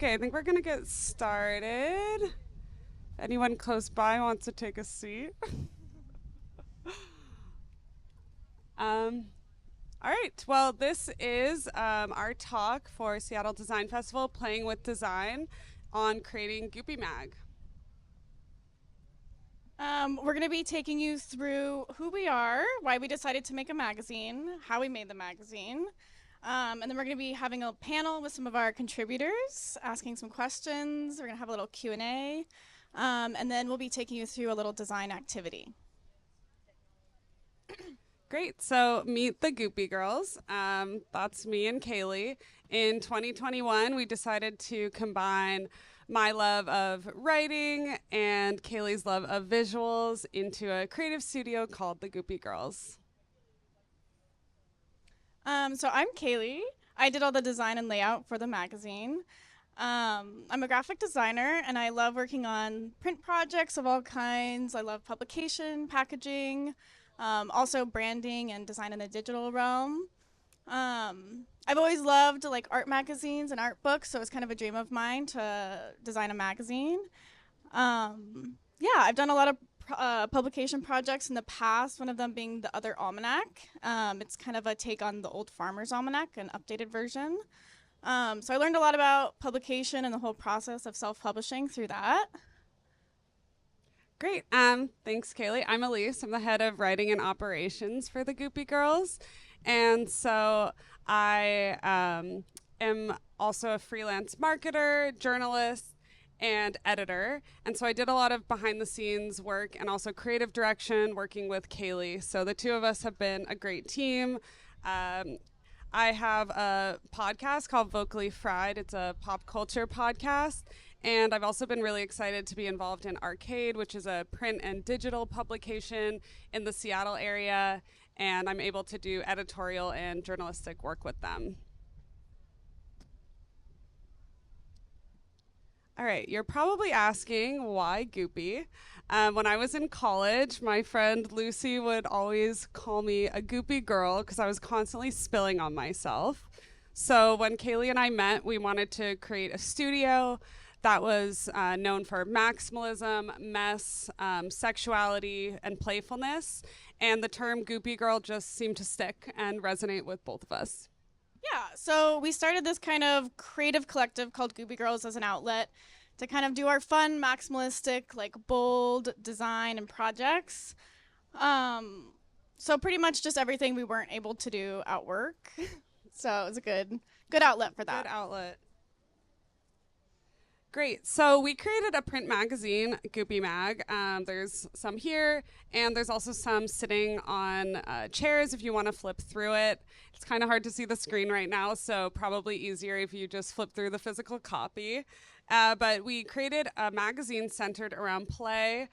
Okay, I think we're gonna get started. If anyone close by wants to take a seat. All right, well, this is our talk for Seattle Design Festival, Playing with Design, on creating Goopy Mag. We're going to be taking you through who we are, why we decided to make a magazine, how we made the magazine, and then we're going to be having a panel with some of our contributors, asking some questions. We're going to have a little Q&A, and then we'll be taking you through a little design activity. Great, so meet the Goopy Girls. That's me and Kaylee. In 2021, we decided to combine my love of writing and Kaylee's love of visuals into a creative studio called the Goopy Girls. So I'm Kaylee. I did all the design and layout for the magazine. I'm a graphic designer, and I love working on print projects of all kinds. I love publication, packaging, also branding and design in the digital realm. I've always loved like art magazines and art books, so it's kind of a dream of mine to design a magazine. Yeah, I've done a lot of publication projects in the past, one of them being the Other Almanac. It's kind of a take on the old Farmer's Almanac, an updated version. So I learned a lot about publication and the whole process of self-publishing through that. Great. Thanks, Kaylee. I'm Elise. I'm the head of writing and operations for the Goopy Girls. And so I am also a freelance marketer, journalist, and editor. And so I did a lot of behind the scenes work and also creative direction working with Kaylee. So the two of us have been a great team. I have a podcast called Vocally Fried. It's a pop culture podcast. And I've also been really excited to be involved in Arcade, which is a print and digital publication in the Seattle area. And I'm able to do editorial and journalistic work with them. All right, you're probably asking why Goopy. When I was in college, my friend Lucy would always call me a Goopy girl because I was constantly spilling on myself. So when Kaylee and I met, we wanted to create a studio that was known for maximalism, mess, sexuality, and playfulness. And the term Goopy Girl just seemed to stick and resonate with both of us. Yeah, so we started this kind of creative collective called Goopy Girls as an outlet to kind of do our fun, maximalistic, like bold design and projects. So pretty much just everything we weren't able to do at work. So it was a good outlet for that. Good outlet. Great. So we created a print magazine, Goopy Mag. There's some here, and there's also some sitting on chairs if you want to flip through it. It's kind of hard to see the screen right now, so probably easier if you just flip through the physical copy. But we created a magazine centered around play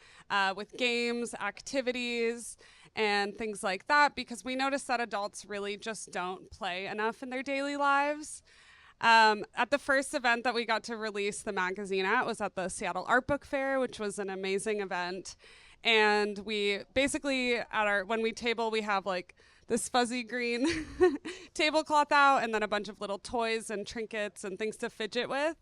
with games, activities, and things like that, because we noticed that adults really just don't play enough in their daily lives. At the first event that we got to release the magazine at was at the Seattle Art Book Fair, which was an amazing event. And we basically, when we table, we have like this fuzzy green tablecloth out and then a bunch of little toys and trinkets and things to fidget with.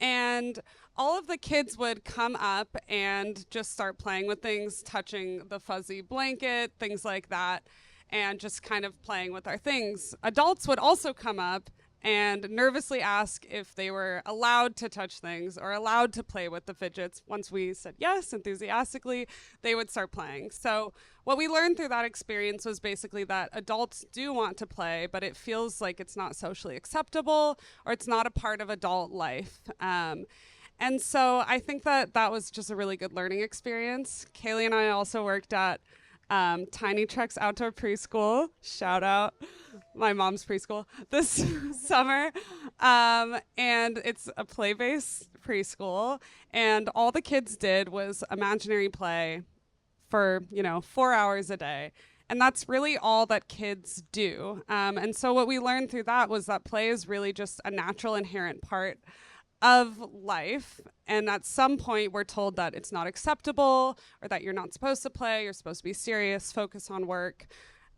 And all of the kids would come up and just start playing with things, touching the fuzzy blanket, things like that, and just kind of playing with our things. Adults would also come up and nervously ask if they were allowed to touch things or allowed to play with the fidgets. Once we said yes, enthusiastically, they would start playing. So what we learned through that experience was basically that adults do want to play, but it feels like it's not socially acceptable or it's not a part of adult life. And so I think that was just a really good learning experience. Kaylee and I also worked at Tiny Trucks Outdoor Preschool, shout out my mom's preschool, this summer. And it's a play-based preschool. And all the kids did was imaginary play for, 4 hours a day. And that's really all that kids do. And so what we learned through that was that play is really just a natural, inherent part of life. And at some point, we're told that it's not acceptable or that you're not supposed to play. You're supposed to be serious, focus on work.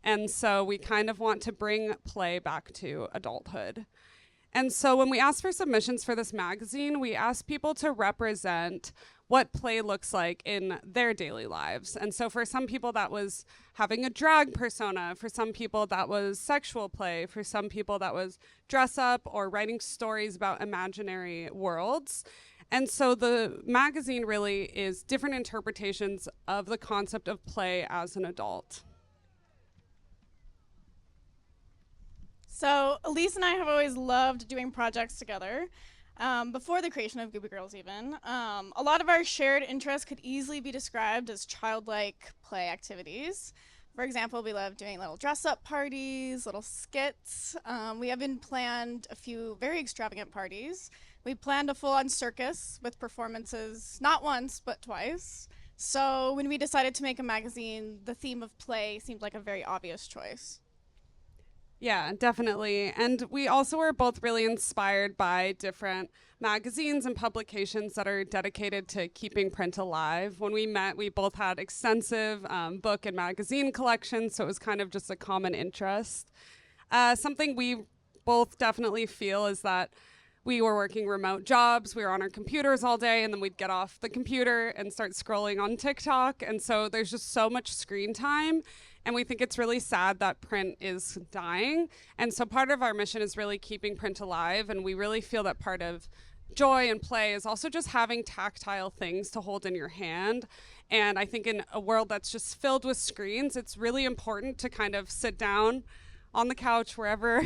And so we kind of want to bring play back to adulthood. And so when we asked for submissions for this magazine, we asked people to represent what play looks like in their daily lives. And so for some people that was having a drag persona, for some people that was sexual play, for some people that was dress up or writing stories about imaginary worlds. And so the magazine really is different interpretations of the concept of play as an adult. So Elise and I have always loved doing projects together. Before the creation of Goopy Girls even. A lot of our shared interests could easily be described as childlike play activities. For example, we love doing little dress-up parties, little skits. We even planned a few very extravagant parties. We planned a full-on circus with performances, not once, but twice. So when we decided to make a magazine, the theme of play seemed like a very obvious choice. Yeah, definitely. And we also were both really inspired by different magazines and publications that are dedicated to keeping print alive. When we met, we both had extensive book and magazine collections, so it was kind of just a common interest. Something we both definitely feel is that we were working remote jobs. We were on our computers all day, and then we'd get off the computer and start scrolling on TikTok. And so there's just so much screen time. And we think it's really sad that print is dying. And so part of our mission is really keeping print alive. And we really feel that part of joy and play is also just having tactile things to hold in your hand. And I think in a world that's just filled with screens, it's really important to kind of sit down on the couch, wherever,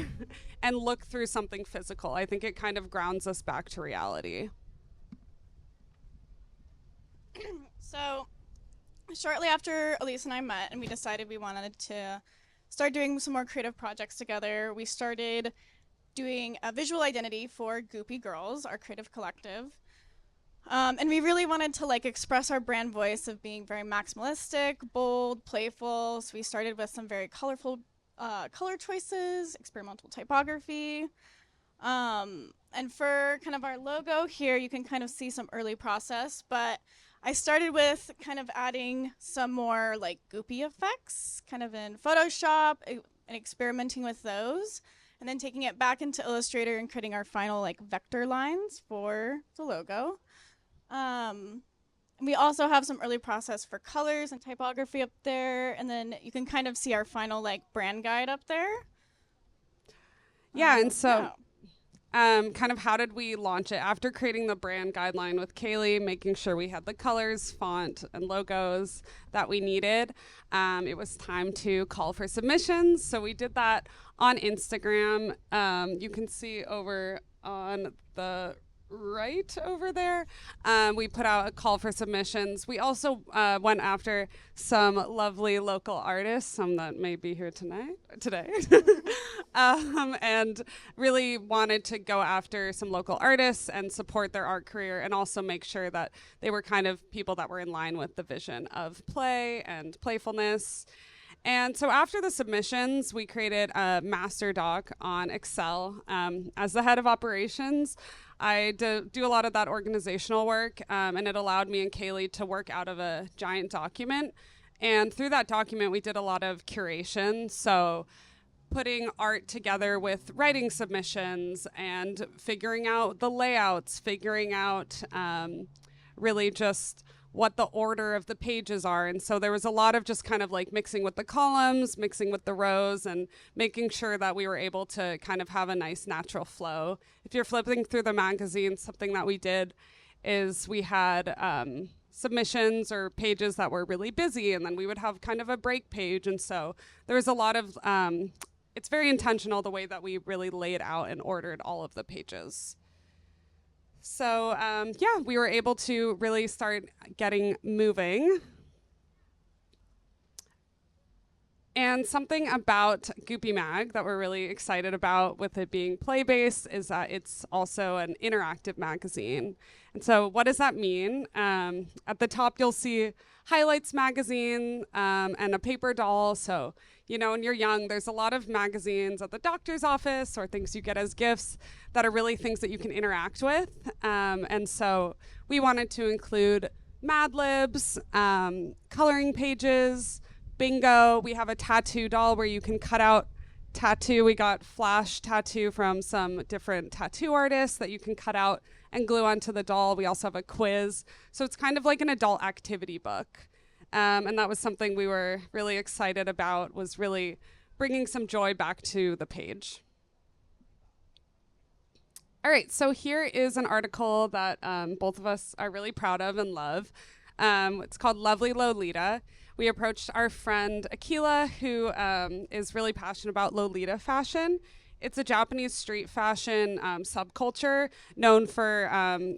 and look through something physical. I think it kind of grounds us back to reality. So shortly after Elise and I met and we decided we wanted to start doing some more creative projects together, we started doing a visual identity for Goopy Girls, our creative collective. And we really wanted to express our brand voice of being very maximalistic, bold, playful. So we started with some very colorful color choices, experimental typography. And for kind of our logo here, you can kind of see some early process, but I started with kind of adding some more goopy effects, kind of in Photoshop, and experimenting with those, and then taking it back into Illustrator and creating our final vector lines for the logo. We also have some early process for colors and typography up there, and then you can kind of see our final brand guide up there. Yeah, and so kind of how did we launch it? After creating the brand guideline with Kaylee, making sure we had the colors, font, and logos that we needed, it was time to call for submissions. So we did that on Instagram. You can see over on the right over there, we put out a call for submissions. We also went after some lovely local artists, some that may be here today, and really wanted to go after some local artists and support their art career, and also make sure that they were kind of people that were in line with the vision of play and playfulness. And so after the submissions, we created a master doc on Excel. As the head of operations, I do a lot of that organizational work, and it allowed me and Kaylee to work out of a giant document. And through that document, we did a lot of curation. So putting art together with writing submissions and figuring out the layouts, figuring out really just what the order of the pages are. And so there was a lot of just kind of mixing with the columns, mixing with the rows, and making sure that we were able to kind of have a nice natural flow. If you're flipping through the magazine, something that we did is we had submissions or pages that were really busy, and then we would have kind of a break page. And so there was a lot of, it's very intentional the way that we really laid out and ordered all of the pages. So, yeah, we were able to really start getting moving. And something about Goopy Mag that we're really excited about with it being play-based is that it's also an interactive magazine. And so what does that mean? At the top, you'll see Highlights magazine and a paper doll. So, when you're young, there's a lot of magazines at the doctor's office or things you get as gifts that are really things that you can interact with. And so we wanted to include Mad Libs, coloring pages, bingo. We have a tattoo doll where you can cut out tattoo. We got flash tattoo from some different tattoo artists that you can cut out and glue onto the doll. We also have a quiz. So it's kind of like an adult activity book. And that was something we were really excited about, was really bringing some joy back to the page. All right, so here is an article that both of us are really proud of and love. It's called Lovely Lolita. We approached our friend Akila, who is really passionate about Lolita fashion. It's a Japanese street fashion subculture known for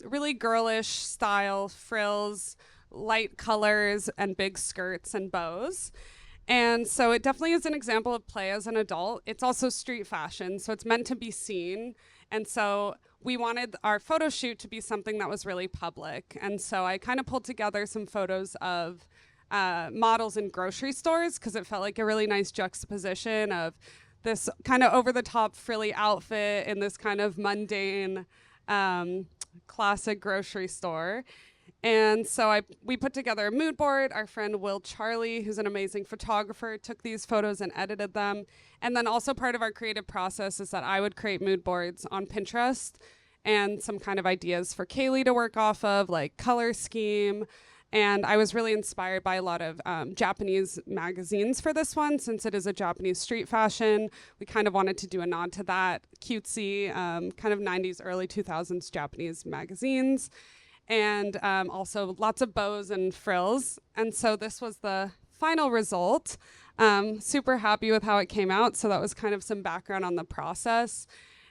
really girlish style, frills, light colors, and big skirts and bows. And so it definitely is an example of play as an adult. It's also street fashion, so it's meant to be seen. And so we wanted our photo shoot to be something that was really public. And so I kind of pulled together some photos of models in grocery stores, because it felt like a really nice juxtaposition of this kind of over-the-top frilly outfit in this kind of mundane classic grocery store. And so we put together a mood board. Our friend Will Charlie, who's an amazing photographer, took these photos and edited them. And then also part of our creative process is that I would create mood boards on Pinterest and some kind of ideas for Kaylee to work off of, like color scheme. And I was really inspired by a lot of Japanese magazines for this one, since it is a Japanese street fashion. We kind of wanted to do a nod to that cutesy kind of 90s, early 2000s Japanese magazines. And also lots of bows and frills. And so this was the final result. Super happy with how it came out. So that was kind of some background on the process.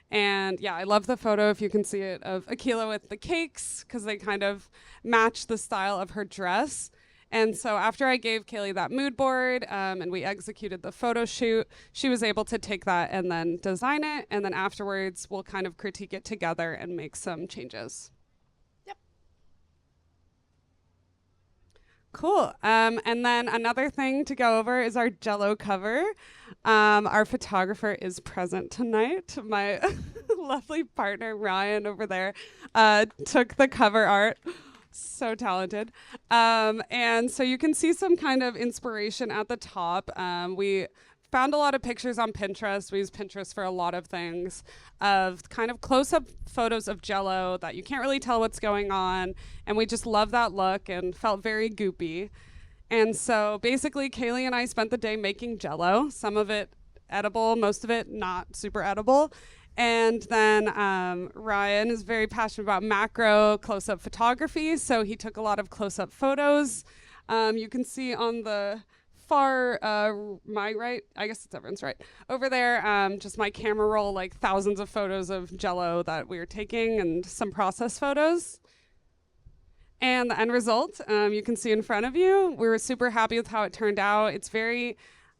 And yeah, I love the photo, if you can see it, of Akila with the cakes, because they kind of match the style of her dress. And so after I gave Kaylee that mood board and we executed the photo shoot, she was able to take that and then design it. And then afterwards, we'll kind of critique it together and make some changes. Cool. And then another thing to go over is our Jell-O cover. Our photographer is present tonight. My lovely partner, Ryan, over there, took the cover art. So talented. And so you can see some kind of inspiration at the top. We found a lot of pictures on Pinterest. We use Pinterest for a lot of things, of kind of close-up photos of Jell-O that you can't really tell what's going on. And we just love that look and felt very goopy. And so basically, Kaylee and I spent the day making Jell-O, some of it edible, most of it not super edible. And then Ryan is very passionate about macro close-up photography, so he took a lot of close-up photos. You can see on the far my right, I guess it's everyone's right, over there, just my camera roll, like thousands of photos of Jell-O that we were taking and some process photos. And the end result, you can see in front of you. We were super happy with how it turned out. It's very,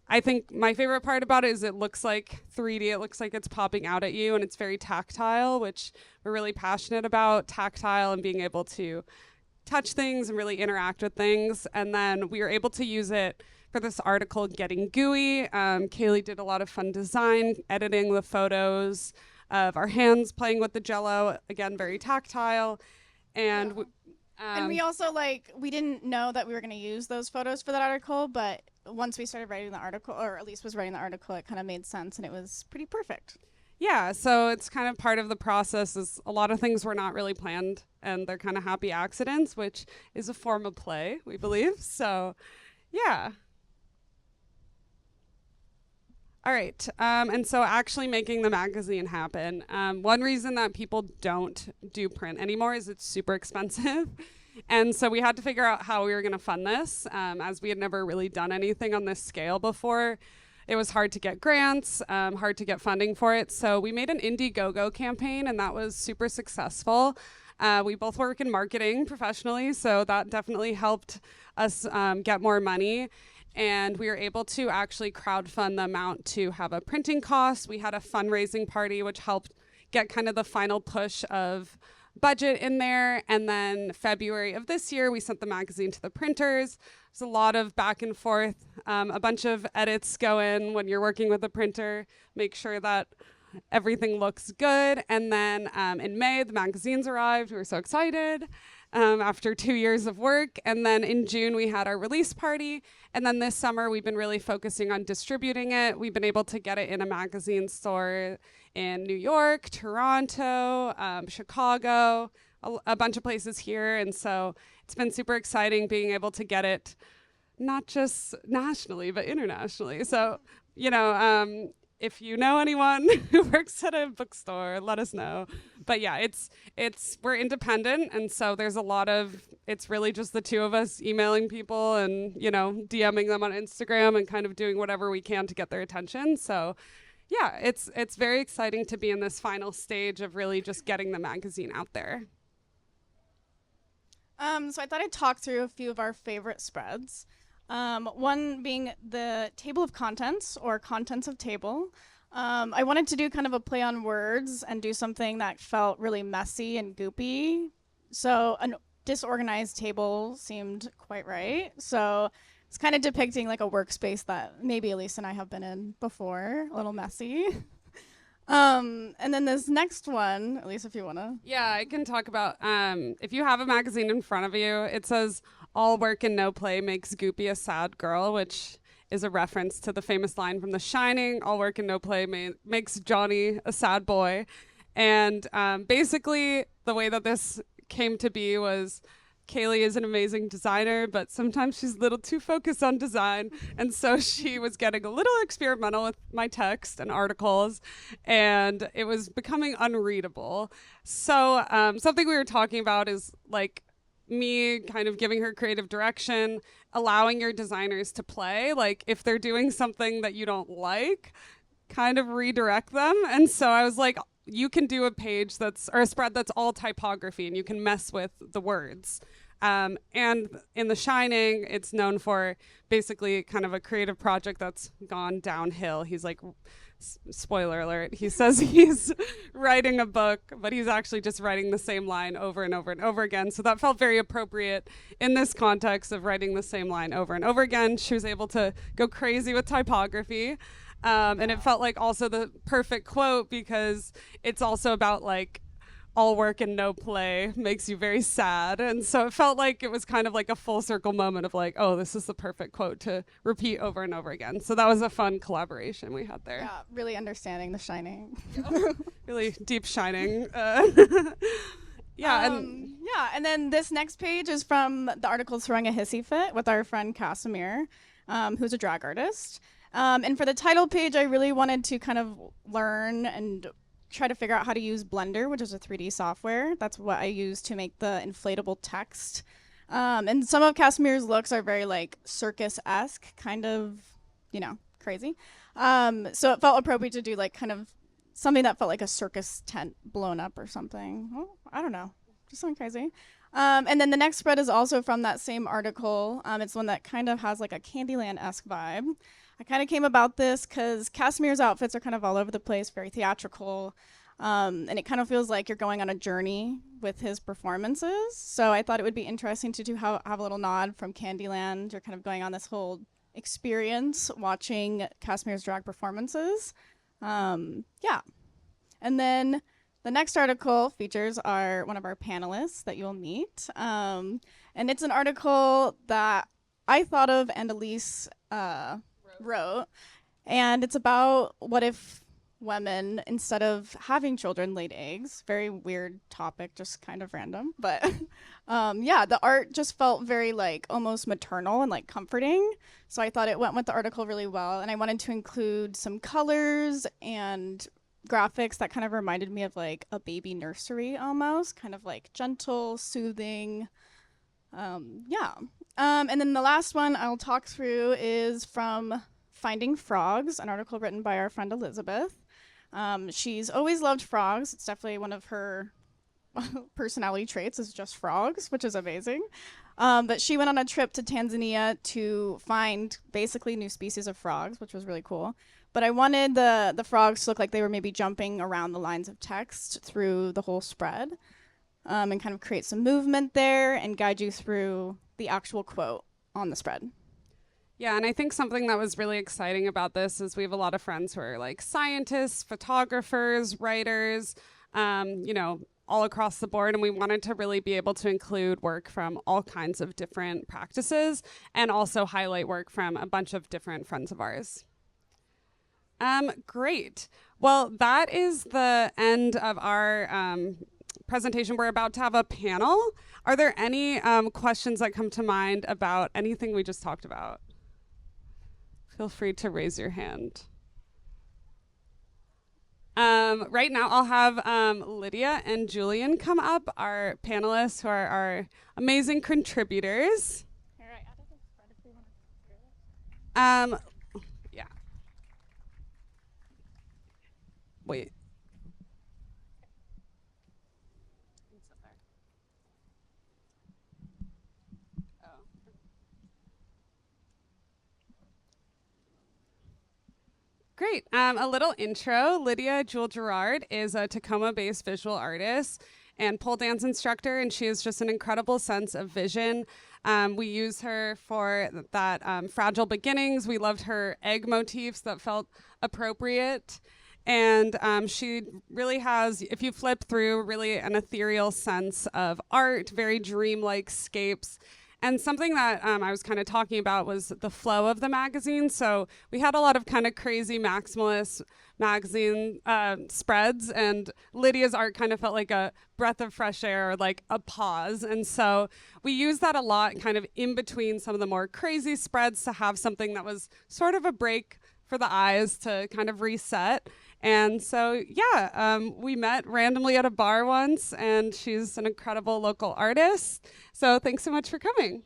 I think my favorite part about it is it looks like 3D. It looks like it's popping out at you, and it's very tactile, which we're really passionate about, tactile and being able to touch things and really interact with things. And then we were able to use it for this article, Getting Gooey. Kaylee did a lot of fun design, editing the photos of our hands playing with the Jell-O, again, very tactile. And and we also, we didn't know that we were going to use those photos for that article, but once we started writing the article, or at least was writing the article, it kind of made sense, and it was pretty perfect. Yeah, so it's kind of part of the process. Is a lot of things were not really planned, and they're kind of happy accidents, which is a form of play, we believe. So, yeah. All right, and so actually making the magazine happen. One reason that people don't do print anymore is it's super expensive. And so we had to figure out how we were gonna fund this, as we had never really done anything on this scale before. It was hard to get grants, hard to get funding for it. So we made an Indiegogo campaign, and that was super successful. We both work in marketing professionally, so that definitely helped us get more money. And we were able to actually crowdfund the amount to have a printing cost. We had a fundraising party, which helped get kind of the final push of budget in there. And then February of this year, we sent the magazine to the printers. There's a lot of back and forth, a bunch of edits go in when you're working with a printer, make sure that everything looks good. And then in May, the magazines arrived. We were so excited. after 2 years of work. And then in June, we had our release party. And then this summer, we've been really focusing on distributing it. We've been able to get it in a magazine store in New York, Toronto, Chicago, a bunch of places here. And so it's been super exciting being able to get it not just nationally, but internationally. So, if you know anyone who works at a bookstore, let us know. But yeah, we're independent. And so it's really just the two of us emailing people and, DMing them on Instagram and kind of doing whatever we can to get their attention. So yeah, it's very exciting to be in this final stage of really just getting the magazine out there. So I thought I'd talk through a few of our favorite spreads. One being the table of contents, or contents of table. I wanted to do kind of a play on words and do something that felt really messy and goopy. So a disorganized table seemed quite right. So it's kind of depicting like a workspace that maybe Elise and I have been in before, a little messy. And then this next one, Elise, if you want to. Yeah, I can talk about, if you have a magazine in front of you, it says, "All work and no play makes Goopy a sad girl," which is a reference to the famous line from The Shining, "All work and no play makes Johnny a sad boy." And basically, the way that this came to be was Kaylee is an amazing designer, but sometimes she's a little too focused on design. And so she was getting a little experimental with my text and articles, and it was becoming unreadable. So something we were talking about is like me kind of giving her creative direction, allowing your designers to play. Like if they're doing something that you don't like, kind of redirect them. And so I was like, you can do a page or a spread that's all typography, and you can mess with the words. And in The Shining, it's known for basically kind of a creative project that's gone downhill. He's like, spoiler alert, he says he's writing a book, but he's actually just writing the same line over and over and over again. So that felt very appropriate in this context of writing the same line over and over again. She was able to go crazy with typography. And it felt like also the perfect quote, because it's also about like all work and no play makes you very sad. And so it felt like it was kind of like a full circle moment of like, oh, this is the perfect quote to repeat over and over again. So that was a fun collaboration we had there. Yeah, really understanding The Shining. Really deep Shining. And then this next page is from the article Throwing a Hissy Fit with our friend Casimir, who's a drag artist. And for the title page, I really wanted to kind of learn and try to figure out how to use Blender, which is a 3D software. That's what I use to make the inflatable text. And some of Casimir's looks are very like circus-esque, kind of, crazy. So it felt appropriate to do like kind of something that felt like a circus tent blown up or something. Oh, I don't know, just something crazy. And then the next spread is also from that same article. It's one that kind of has like a Candyland-esque vibe. I kind of came about this because Casimir's outfits are kind of all over the place, very theatrical, and it kind of feels like you're going on a journey with his performances. So I thought it would be interesting to have a little nod from Candyland. You're kind of going on this whole experience watching Casimir's drag performances. And then the next article features one of our panelists that you'll meet. And it's an article that I thought of and Elise wrote, and it's about what if women, instead of having children, laid eggs. Very weird topic, just kind of random, but the art just felt very like almost maternal and like comforting, so I thought it went with the article really well. And I wanted to include some colors and graphics that kind of reminded me of like a baby nursery, almost kind of like gentle, soothing. And then the last one I'll talk through is from Finding Frogs, an article written by our friend Elizabeth. She's always loved frogs. It's definitely one of her personality traits is just frogs, which is amazing. But she went on a trip to Tanzania to find basically new species of frogs, which was really cool. But I wanted the frogs to look like they were maybe jumping around the lines of text through the whole spread, and kind of create some movement there and guide you through the actual quote on the spread. Yeah, and I think something that was really exciting about this is we have a lot of friends who are like scientists, photographers, writers, all across the board, and we wanted to really be able to include work from all kinds of different practices and also highlight work from a bunch of different friends of ours. Great. Well, that is the end of our presentation. We're about to have a panel. Are there any questions that come to mind about anything we just talked about? Feel free to raise your hand. Right now, I'll have Lydia and Julian come up, our panelists who are our amazing contributors. Yeah. Wait. Great. A little intro. Lydia Jewel Gerard is a Tacoma-based visual artist and pole dance instructor, and she has just an incredible sense of vision. We use her for that fragile beginnings. We loved her egg motifs that felt appropriate. And she really has, if you flip through, really an ethereal sense of art, very dreamlike scapes. And something that I was kind of talking about was the flow of the magazine. So we had a lot of kind of crazy maximalist magazine spreads, and Lydia's art kind of felt like a breath of fresh air, or like a pause. And so we used that a lot kind of in between some of the more crazy spreads to have something that was sort of a break for the eyes to kind of reset. And so, yeah, we met randomly at a bar once, and she's an incredible local artist. So thanks so much for coming.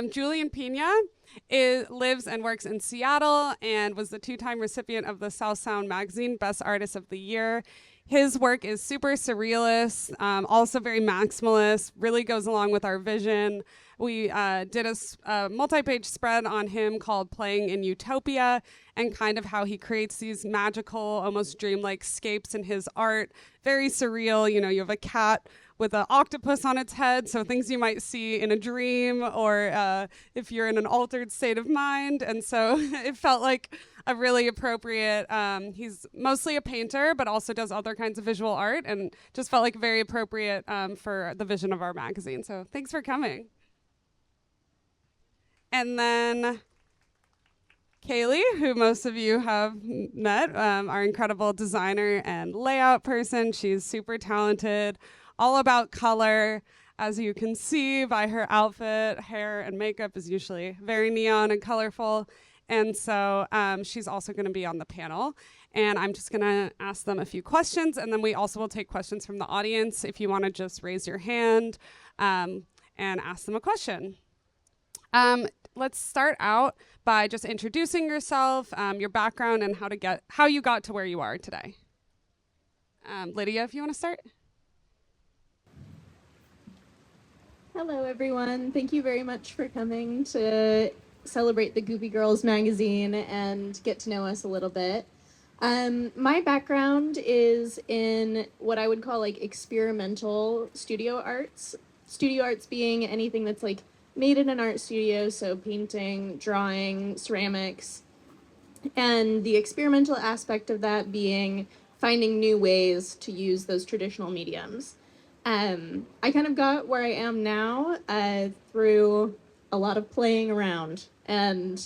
Julian Pena lives and works in Seattle and was the 2-time recipient of the South Sound Magazine Best Artist of the Year. His work is super surrealist, also very maximalist, really goes along with our vision. We did a multi-page spread on him called Playing in Utopia, and kind of how he creates these magical, almost dreamlike scapes in his art. Very surreal. You know, you have a cat with an octopus on its head, so things you might see in a dream, or if you're in an altered state of mind. And so it felt like a really appropriate, he's mostly a painter, but also does other kinds of visual art, and just felt like very appropriate for the vision of our magazine. So thanks for coming. And then Kaylee, who most of you have met, our incredible designer and layout person. She's super talented, all about color. As you can see by her outfit, hair and makeup is usually very neon and colorful. And so she's also going to be on the panel. And I'm just going to ask them a few questions. And then we also will take questions from the audience if you want to just raise your hand and ask them a question. Let's start out by just introducing yourself, your background, and how you got to where you are today. Lydia, if you want to start. Hello, everyone. Thank you very much for coming to celebrate the Goopy Girls magazine and get to know us a little bit. My background is in what I would call like experimental studio arts. Studio arts being anything that's like made in an art studio, so painting, drawing, ceramics, and the experimental aspect of that being finding new ways to use those traditional mediums. I kind of got where I am now through a lot of playing around. And,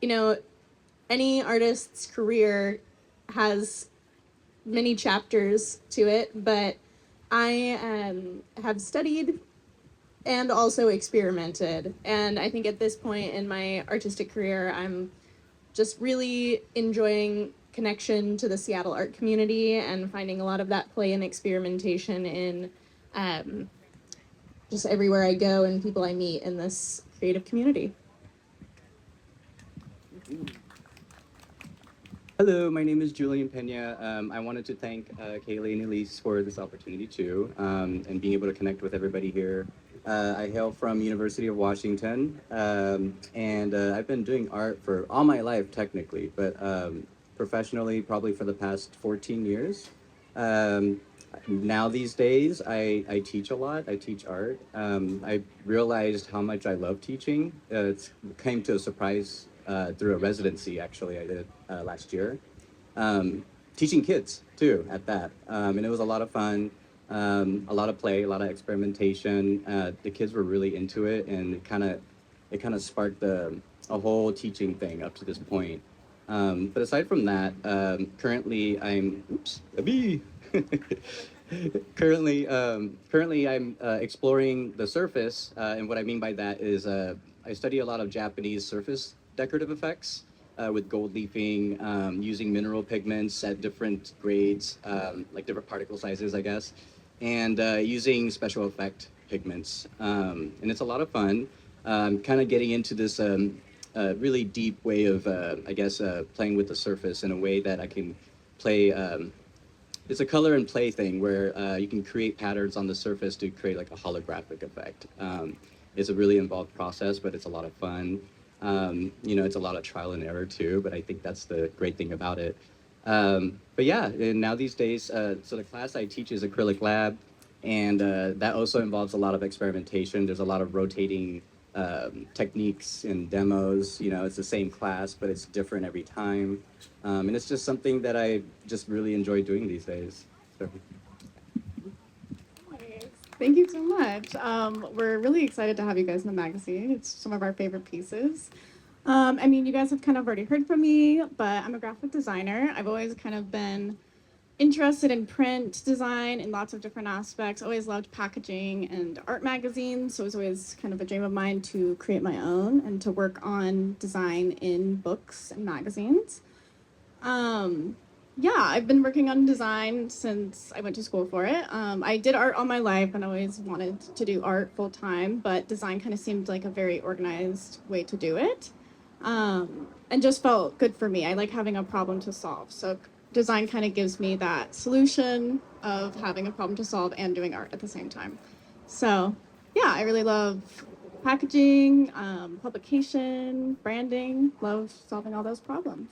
you know, any artist's career has many chapters to it, but I have studied and also experimented. And I think at this point in my artistic career, I'm just really enjoying connection to the Seattle art community and finding a lot of that play and experimentation in just everywhere I go and people I meet in this creative community. Hello, my name is Julian Pena. I wanted to thank Kaylee and Elise for this opportunity too, and being able to connect with everybody here. I hail from University of Washington, and I've been doing art for all my life technically, but professionally probably for the past 14 years. Now these days, I teach a lot. I teach art. I realized how much I love teaching. It came to a surprise through a residency, actually, I did last year. teaching kids too at that. And it was a lot of fun, a lot of play, a lot of experimentation. The kids were really into it, and it kind of sparked a whole teaching thing up to this point. But aside from that, currently I'm oops a bee. Currently, I'm exploring the surface, and what I mean by that is I study a lot of Japanese surface decorative effects with gold leafing, using mineral pigments at different grades, like different particle sizes, I guess, and using special effect pigments. And it's a lot of fun. Kind of getting into this really deep way of, I guess, playing with the surface in a way that I can play. It's a color and play thing where you can create patterns on the surface to create like a holographic effect. It's a really involved process, but it's a lot of fun. It's a lot of trial and error too, but I think that's the great thing about it. But yeah, and now these days, so the class I teach is acrylic lab, and that also involves a lot of experimentation. There's a lot of rotating techniques and demos. It's the same class, but it's different every time. And it's just something that I just really enjoy doing these days. So. Thank you so much. We're really excited to have you guys in the magazine. It's some of our favorite pieces. You guys have kind of already heard from me, but I'm a graphic designer. I've always kind of been interested in print design in lots of different aspects. Always loved packaging and art magazines, so it was always kind of a dream of mine to create my own and to work on design in books and magazines. I've been working on design since I went to school for it. I did art all my life and always wanted to do art full time, but design kind of seemed like a very organized way to do it. And just felt good for me. I like having a problem to solve. So design kind of gives me that solution of having a problem to solve and doing art at the same time. So I really love packaging, publication, branding, love solving all those problems.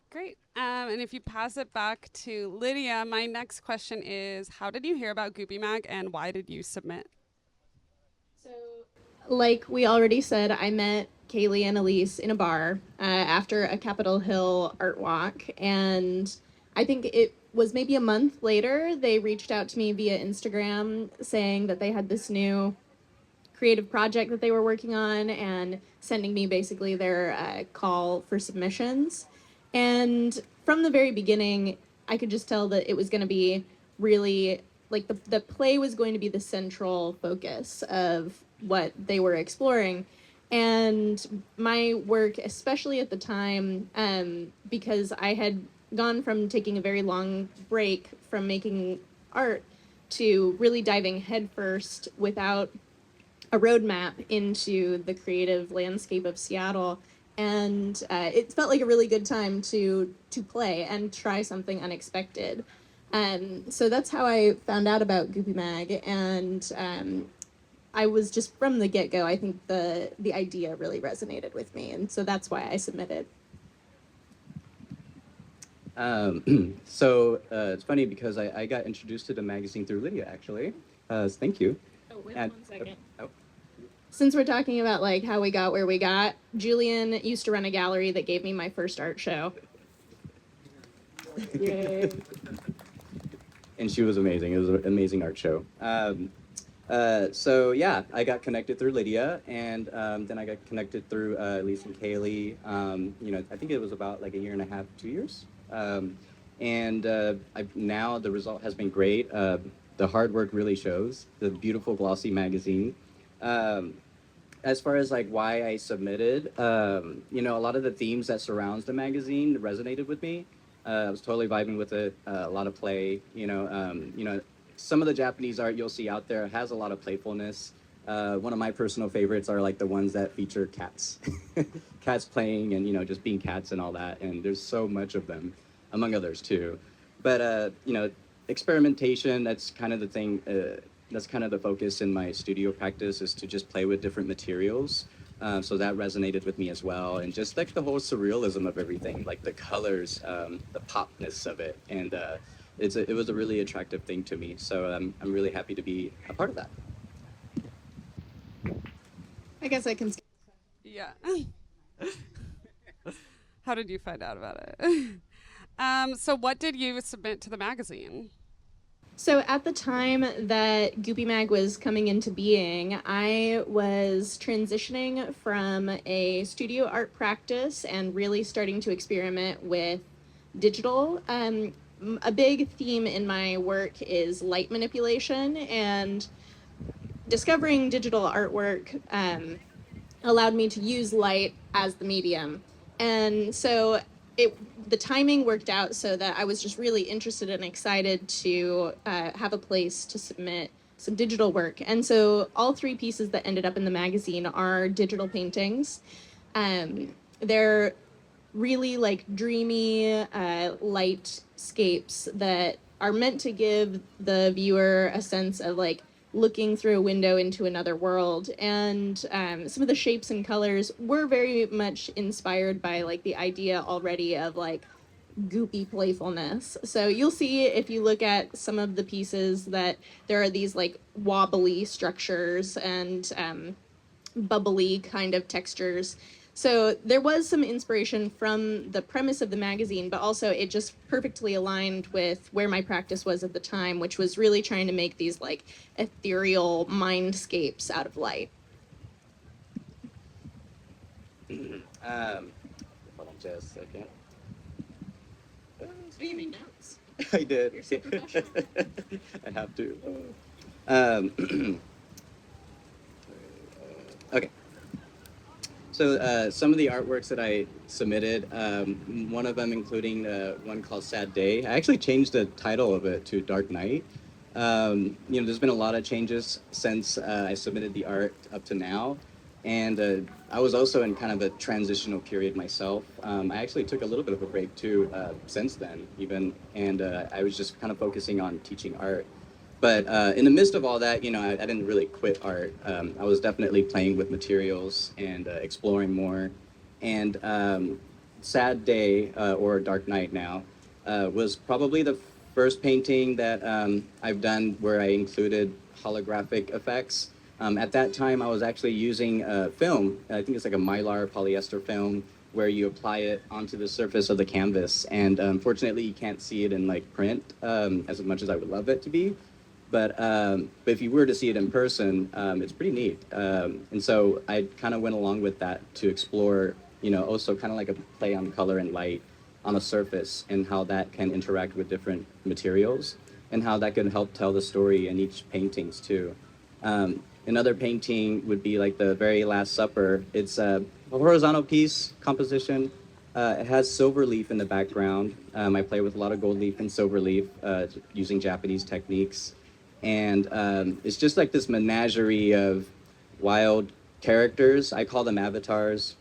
Great. And if you pass it back to Lydia, my next question is, how did you hear about Goopy Mag and why did you submit? So, like we already said, I met Kaylee and Elise in a bar after a Capitol Hill art walk, and I think it was maybe a month later, they reached out to me via Instagram saying that they had this new creative project that they were working on and sending me basically their call for submissions. And from the very beginning, I could just tell that it was going to be really, like, the play was going to be the central focus of what they were exploring. And my work, especially at the time, because I had gone from taking a very long break from making art to really diving headfirst without a roadmap into the creative landscape of Seattle. And it felt like a really good time to play and try something unexpected. So that's how I found out about Goopy Mag. And I was just from the get-go, I think the idea really resonated with me. And so that's why I submitted. It's funny because I got introduced to the magazine through Lydia, actually. Thank you. Oh, wait And, 1 second. oh. Since we're talking about like how we got where we got, Julian used to run a gallery that gave me my first art show. Yay. And she was amazing. It was an amazing art show. I got connected through Lydia, and then I got connected through Elise and Kaylee. I think it was about like a year and a half, 2 years. Now the result has been great. The hard work really shows. The beautiful glossy magazine. As far as like why I submitted, a lot of the themes that surrounds the magazine resonated with me. I was totally vibing with it. A lot of play. Some of the Japanese art you'll see out there has a lot of playfulness. One of my personal favorites are like the ones that feature cats, cats playing and just being cats and all that. And there's so much of them, among others too. But experimentation. That's kind of the thing. That's kind of the focus in my studio practice, is to just play with different materials. So that resonated with me as well. And just like the whole surrealism of everything, like the colors, the popness of it. And it was a really attractive thing to me. So I'm really happy to be a part of that. I guess I can. Yeah. How did you find out about it? So what did you submit to the magazine? So at the time that Goopy Mag was coming into being, I was transitioning from a studio art practice and really starting to experiment with digital. A big theme in my work is light manipulation, and discovering digital artwork allowed me to use light as the medium. And so the timing worked out so that I was just really interested and excited to have a place to submit some digital work. And so all three pieces that ended up in the magazine are digital paintings. They're really like dreamy lightscapes that are meant to give the viewer a sense of like looking through a window into another world. And some of the shapes and colors were very much inspired by like the idea already of like goopy playfulness. So you'll see if you look at some of the pieces that there are these like wobbly structures and bubbly kind of textures. So there was some inspiration from the premise of the magazine, but also it just perfectly aligned with where my practice was at the time, which was really trying to make these like ethereal mindscapes out of light. Hold on just a second. Do you make notes? I did. You're so professional. I have to. Okay. So some of the artworks that I submitted, one of them including one called Sad Day. I actually changed the title of it to Dark Night. There's been a lot of changes since I submitted the art up to now. And I was also in kind of a transitional period myself. I actually took a little bit of a break too since then even. And I was just kind of focusing on teaching art. But in the midst of all that, I didn't really quit art. I was definitely playing with materials and exploring more. And Sad Day, or Dark Night now, was probably the first painting that I've done where I included holographic effects. At that time, I was actually using film. I think it's like a mylar polyester film where you apply it onto the surface of the canvas. And unfortunately, you can't see it in like print as much as I would love it to be. But if you were to see it in person, it's pretty neat. And so I kind of went along with that to explore, also kind of like a play on color and light on a surface and how that can interact with different materials and how that can help tell the story in each paintings too. Another painting would be like the Very Last Supper. It's a horizontal piece composition. It has silver leaf in the background. I play with a lot of gold leaf and silver leaf using Japanese techniques. And it's just like this menagerie of wild characters. I call them avatars.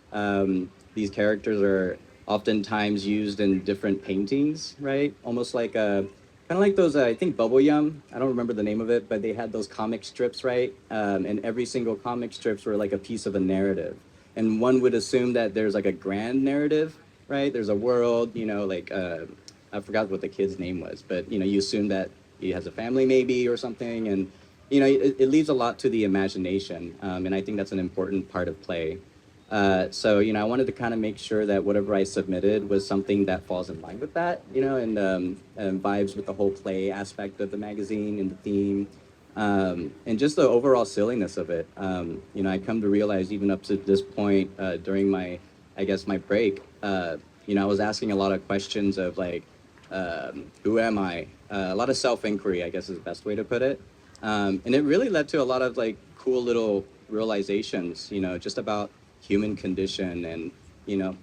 These characters are oftentimes used in different paintings, right? Almost like kind of like those, I think, Bubble Yum. I don't remember the name of it, but they had those comic strips, right? And every single comic strips were like a piece of a narrative. And one would assume that there's like a grand narrative, right? There's a world, I forgot what the kid's name was, but, you assume that he has a family maybe or something. And, it leaves a lot to the imagination. And I think that's an important part of play. So, I wanted to kind of make sure that whatever I submitted was something that falls in line with that, and vibes with the whole play aspect of the magazine and the theme, and just the overall silliness of it. I come to realize even up to this point during my break, I was asking a lot of questions of like, who am I? A lot of self-inquiry, I guess is the best way to put it. And it really led to a lot of like cool little realizations, just about human condition and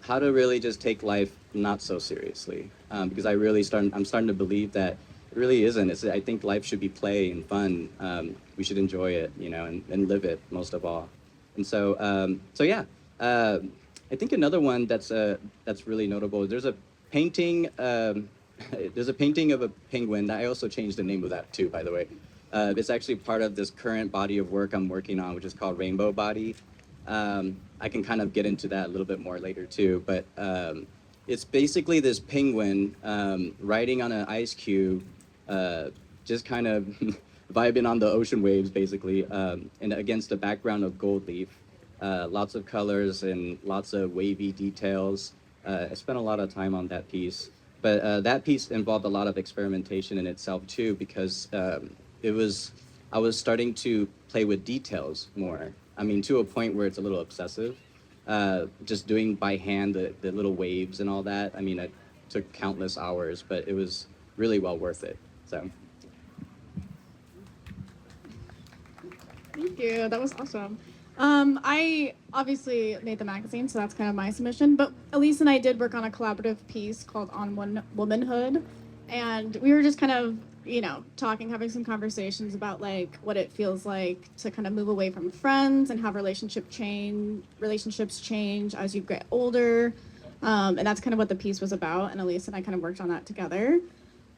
how to really just take life not so seriously, because I'm starting to believe that it really isn't. I think life should be play and fun. We should enjoy it, and live it most of all. And so yeah, I think another one that's really notable. There's a painting. There's a painting of a penguin. I also changed the name of that too, by the way. It's actually part of this current body of work I'm working on, which is called Rainbow Body. I can kind of get into that a little bit more later too, but it's basically this penguin riding on an ice cube, just kind of vibing on the ocean waves basically, and against a background of gold leaf, lots of colors and lots of wavy details. I spent a lot of time on that piece. But that piece involved a lot of experimentation in itself too, because I was starting to play with details more. I mean, to a point where it's a little obsessive. Just doing by hand the little waves and all that. I mean, it took countless hours, but it was really well worth it. So. Thank you. That was awesome. I obviously made the magazine, so that's kind of my submission. But Elise and I did work on a collaborative piece called On Womanhood, and we were just kind of, talking, having some conversations about like what it feels like to kind of move away from friends and have relationships change as you get older, and that's kind of what the piece was about. And Elise and I kind of worked on that together.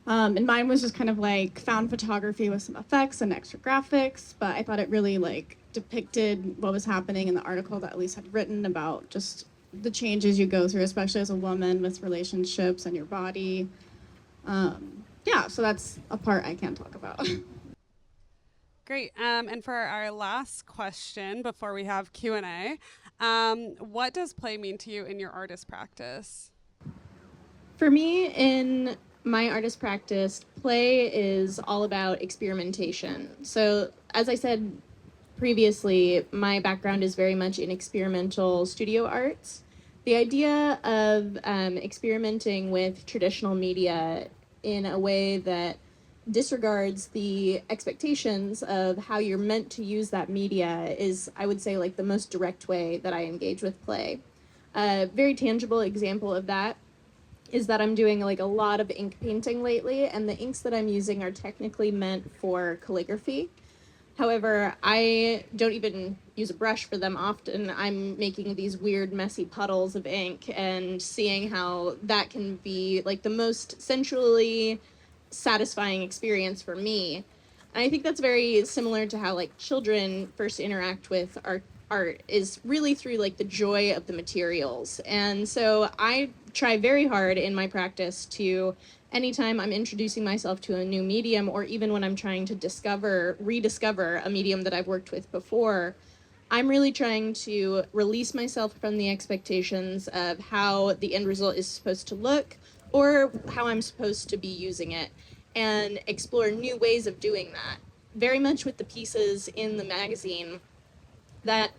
And mine was just kind of like found photography with some effects and extra graphics, but I thought it really like depicted what was happening in the article that Elise had written about just the changes you go through, especially as a woman with relationships and your body. Yeah, so that's a part I can't talk about. Great. And for our last question before we have Q&A, what does play mean to you in your artist practice? For me, in my artist practice, play is all about experimentation. So, as I said previously, my background is very much in experimental studio arts. The idea of experimenting with traditional media in a way that disregards the expectations of how you're meant to use that media is, I would say, like the most direct way that I engage with play. A very tangible example of that is that I'm doing like a lot of ink painting lately, and the inks that I'm using are technically meant for calligraphy. However, I don't even use a brush for them often. I'm making these weird, messy puddles of ink and seeing how that can be like the most sensually satisfying experience for me. And I think that's very similar to how like children first interact with art is really through like the joy of the materials. And so I try very hard in my practice to, anytime I'm introducing myself to a new medium, or even when I'm trying to rediscover a medium that I've worked with before, I'm really trying to release myself from the expectations of how the end result is supposed to look or how I'm supposed to be using it, and explore new ways of doing that. Very much with the pieces in the magazine, that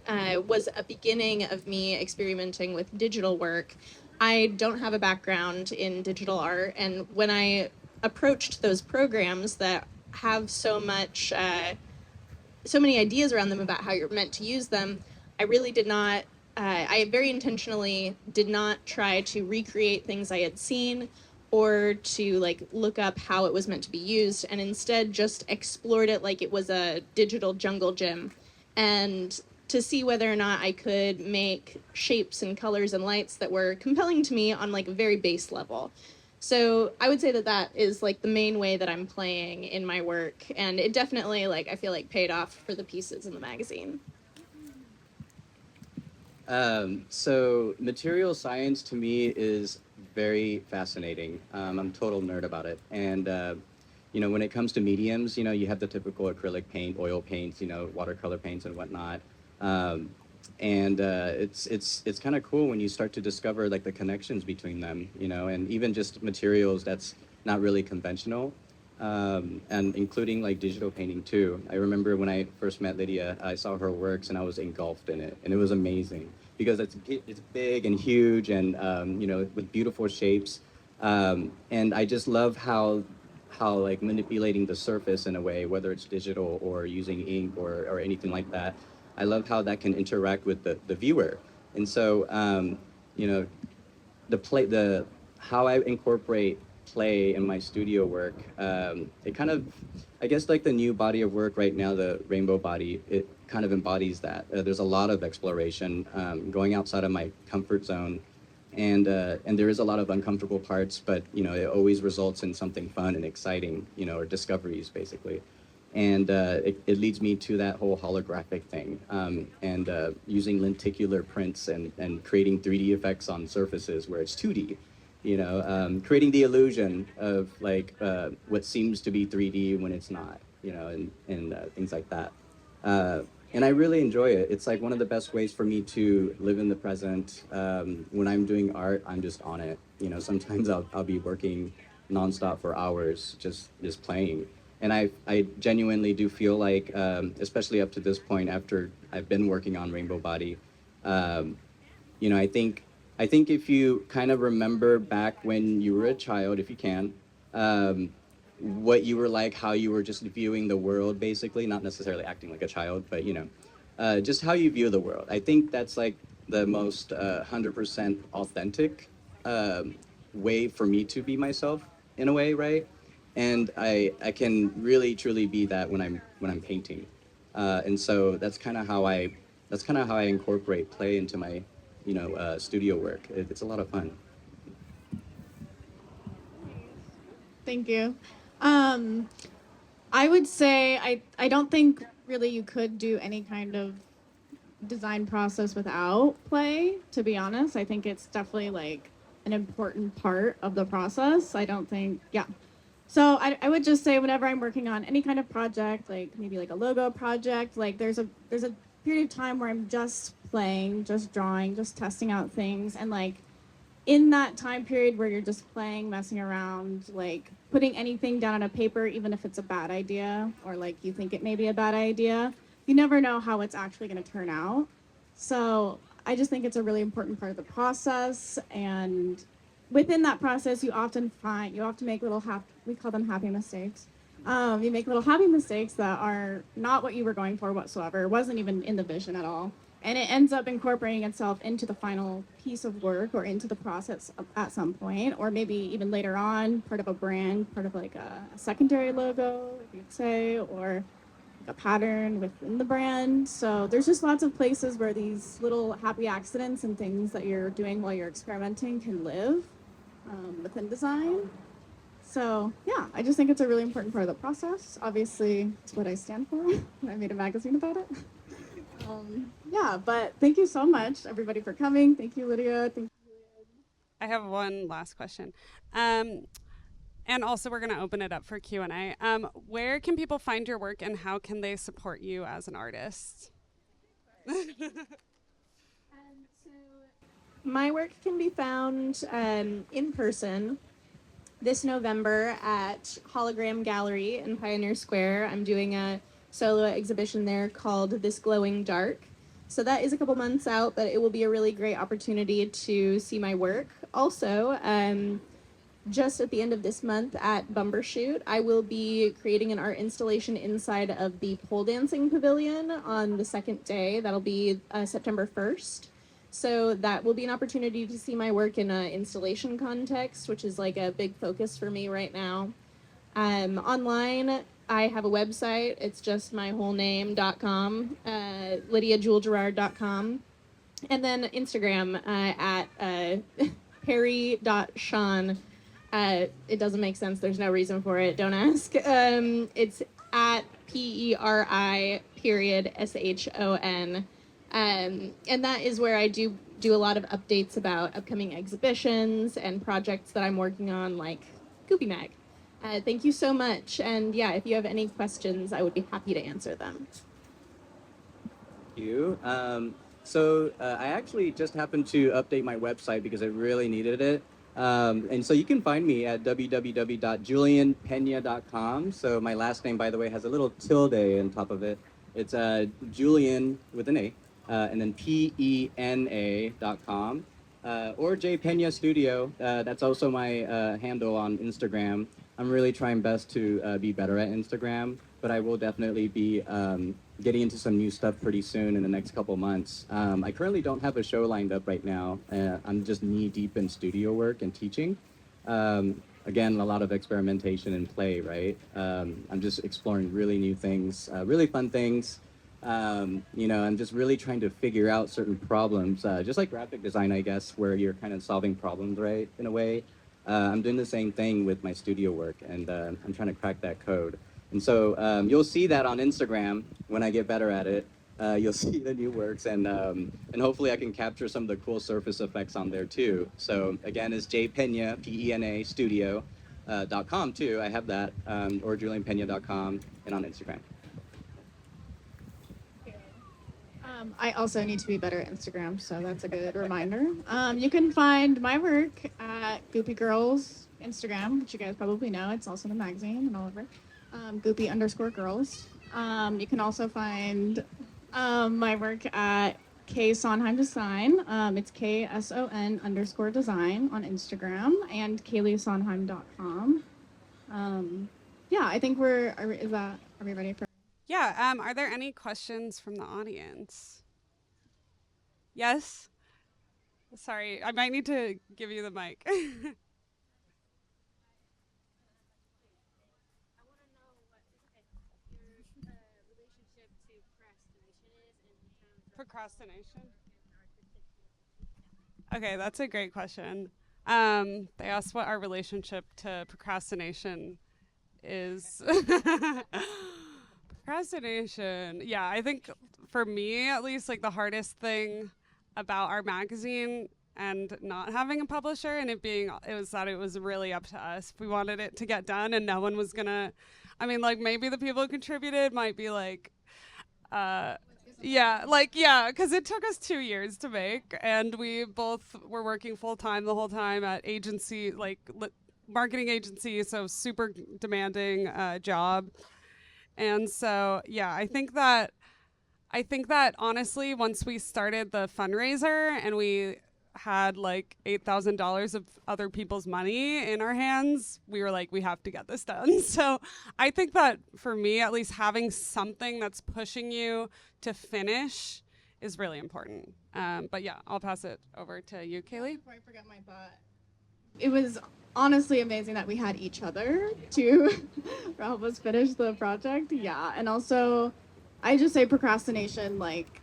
was a beginning of me experimenting with digital work. I don't have a background in digital art, and when I approached those programs that have so many ideas around them about how you're meant to use them, I really did not, I very intentionally did not try to recreate things I had seen or to like look up how it was meant to be used, and instead just explored it like it was a digital jungle gym, and to see whether or not I could make shapes and colors and lights that were compelling to me on like a very base level. So I would say that that is like the main way that I'm playing in my work, and it definitely like I feel like paid off for the pieces in the magazine. So material science to me is very fascinating. I'm a total nerd about it. And, when it comes to mediums, you have the typical acrylic paint, oil paints, watercolor paints and whatnot. It's kind of cool when you start to discover like the connections between them, and even just materials that's not really conventional. And including like digital painting too. I remember when I first met Lydia, I saw her works and I was engulfed in it, and it was amazing because it's big and huge and with beautiful shapes, and I just love how like manipulating the surface in a way, whether it's digital or using ink or anything like that. I love how that can interact with the viewer, and so how I incorporate play in my studio work, it kind of, I guess like the new body of work right now, the rainbow body, it kind of embodies that. There's a lot of exploration, going outside of my comfort zone, and there is a lot of uncomfortable parts, but it always results in something fun and exciting, or discoveries basically. And it leads me to that whole holographic thing, and using lenticular prints and creating 3D effects on surfaces where it's 2D. Creating the illusion of like what seems to be 3D when it's not, and things like that. and I really enjoy it. It's like one of the best ways for me to live in the present. When I'm doing art, I'm just on it. You know, sometimes I'll be working nonstop for hours, just playing. And I genuinely do feel like, especially up to this point, after I've been working on Rainbow Body, um, you know, I think if you kind of remember back when you were a child, if you can, um, what you were like, how you were just viewing the world, basically, not necessarily acting like a child, but just how you view the world. I think that's like the most 100% authentic way for me to be myself in a way, right? And I can really truly be that when I'm painting, and so that's kind of how I incorporate play into my studio work. It's a lot of fun. Thank you. Um, I would say I don't think really you could do any kind of design process without play, to be honest. I think it's definitely like an important part of the process. I don't think, yeah. So I would just say whenever I'm working on any kind of project, like maybe like a logo project, like there's a period of time where I'm just playing, just drawing, just testing out things, and like in that time period where you're just playing, messing around, like putting anything down on a paper, even if it's a bad idea or like you think it may be a bad idea, you never know how it's actually going to turn out. So I just think it's a really important part of the process. And within that process, you often make little we call them happy mistakes. You make little happy mistakes that are not what you were going for whatsoever. It wasn't even in the vision at all. And it ends up incorporating itself into the final piece of work or into the process at some point, or maybe even later on, part of a brand, part of like a secondary logo, if you'd say, or like a pattern within the brand. So there's just lots of places where these little happy accidents and things that you're doing while you're experimenting can live within design. So yeah, I just think it's a really important part of the process. Obviously, it's what I stand for. I made a magazine about it. Yeah, but thank you so much, everybody, for coming. Thank you, Lydia. Thank you. I have one last question. And also, we're going to open it up for Q&A. Where can people find your work, and how can they support you as an artist? So my work can be found in person this November at Hologram Gallery in Pioneer Square. I'm doing a solo exhibition there called This Glowing Dark. So that is a couple months out, but it will be a really great opportunity to see my work. Also, just at the end of this month at Bumbershoot, I will be creating an art installation inside of the pole dancing pavilion on the second day. That'll be September 1st. So that will be an opportunity to see my work in an installation context, which is like a big focus for me right now. Online, I have a website. It's just my whole name.com, lydiajewelgerard.com. And then Instagram at perry.sean. It doesn't make sense. There's no reason for it. Don't ask. It's at PERI period SHON. And that is where I do a lot of updates about upcoming exhibitions and projects that I'm working on, like Goopy Mag. Thank you so much. And yeah, if you have any questions, I would be happy to answer them. Thank you. So I actually just happened to update my website because I really needed it. And so you can find me at www.julianpena.com. So my last name, by the way, has a little tilde on top of it. It's Julian with an A, and then PENA.com. Or J Pena Studio. That's also my handle on Instagram. I'm really trying best to be better at Instagram, but I will definitely be getting into some new stuff pretty soon in the next couple months. I currently don't have a show lined up right now. I'm just knee deep in studio work and teaching. Again, a lot of experimentation and play, right? I'm just exploring really new things, really fun things. I'm just really trying to figure out certain problems, just like graphic design, I guess, where you're kind of solving problems, right, in a way. I'm doing the same thing with my studio work, and I'm trying to crack that code. And so you'll see that on Instagram when I get better at it. You'll see the new works, and hopefully I can capture some of the cool surface effects on there too. So again, it's jpena, PENA, studio.com too. I have that, or julianpena.com, and on Instagram. I also need to be better at Instagram, so that's a good reminder. You can find my work at Goopy Girls Instagram, which you guys probably know. It's also in the magazine and all over. Goopy_girls. You can also find my work at K Sondheim Design. It's KSON_design on Instagram and KayleeSondheim.com. Yeah, I think are we ready for? Yeah, are there any questions from the audience? Yes? Sorry, I might need to give you the mic. Procrastination? Okay, that's a great question. They asked what our relationship to procrastination is. Procrastination. Yeah, I think for me, at least, like the hardest thing about our magazine and not having a publisher and it was that it was really up to us. We wanted it to get done and no one was gonna, I mean, like maybe the people who contributed might be like, because it took us 2 years to make, and we both were working full time the whole time at agency, marketing agency, so super demanding job. And so, yeah, I think that honestly, once we started the fundraiser and we had like $8,000 of other people's money in our hands, we were like, we have to get this done. So I think that for me, at least, having something that's pushing you to finish is really important. But yeah, I'll pass it over to you, Kaylee. Before I forget my thought, it was honestly amazing that we had each other to help us finish the project. Yeah, and also, I just say procrastination, like,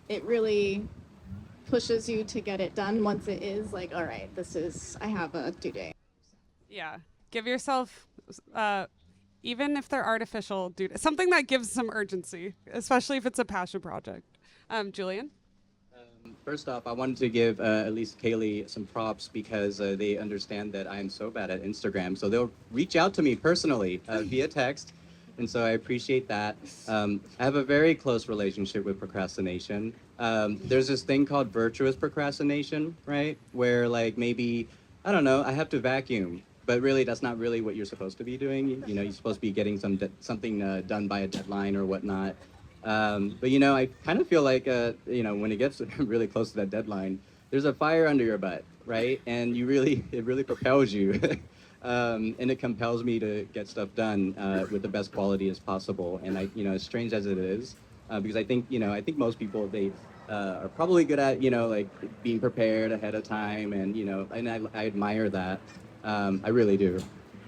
it really pushes you to get it done once it is like, all right, I have a due date. Yeah, give yourself, even if they're artificial, something that gives some urgency, especially if it's a passion project. Julian? First off, I wanted to give at least Kaylee some props because they understand that I am so bad at Instagram. So they'll reach out to me personally via text. And so I appreciate that. I have a very close relationship with procrastination. There's this thing called virtuous procrastination, right? Where like maybe, I don't know, I have to vacuum. But really, that's not really what you're supposed to be doing. You know, you're supposed to be getting something done by a deadline or whatnot. But you know, I kind of feel like when it gets really close to that deadline, there's a fire under your butt, right? And it really propels you, and it compels me to get stuff done with the best quality as possible. And as strange as it is, because I think most people they are probably good at like being prepared ahead of time, and and I admire that. I really do.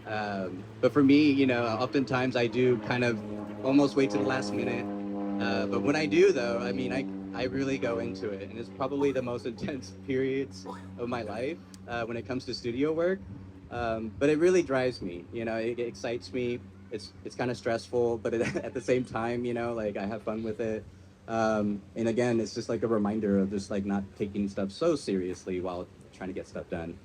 But for me, oftentimes I do kind of almost wait to the last minute. But when I do, though, I mean, I really go into it, and it's probably the most intense periods of my life when it comes to studio work. But it really drives me. It excites me. It's kind of stressful, but at the same time, like I have fun with it. And again, it's just like a reminder of just like not taking stuff so seriously while trying to get stuff done.